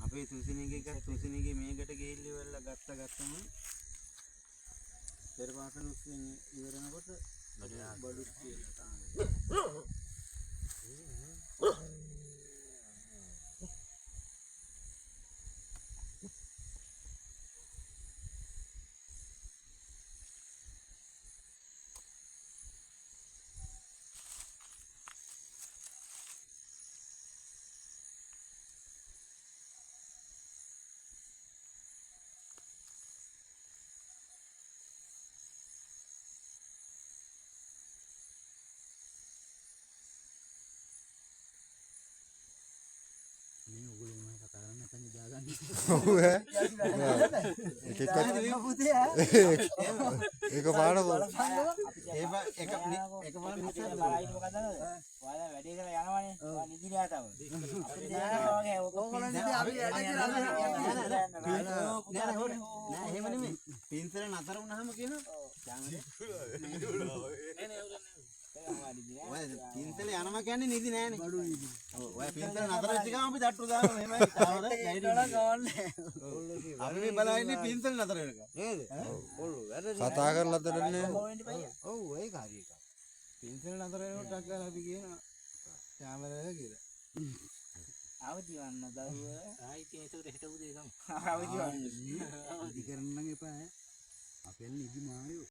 අපේ තුසිනිගේ මේකට ගෙහිල්ලි වෙලා ගත්තම පෙරපාසල උස්සෙන් ඉවරනකොට බඩුත් කියලා තාම පින්තල නතර වුණාම කියනවා ඔය පින්තල යනවා කියන්නේ නිදි නෑනේ බඩු නිදි. ඔය පින්තල නතර වෙච්ච ගමන් අපි දට්ටු දානවා මෙහෙමයි තාවද අපි මේ බලන්නේ පින්තල නතර වෙනකම් නේද? කතා කරලා දෙන්නේ. ඔව් ඒක හරි එකක්. පින්තල නතර වෙනකොට ටක් ගාලා අපි කියනවා කැමරාව කියලා. අවදි වන්න දරුවා. ආයිත් ඒකට හෙට උදේ ගමු. අවදි වන්න. ඉදි කරන්න නම් එපා ඈ. අපෙන් ඉදි මායෝ.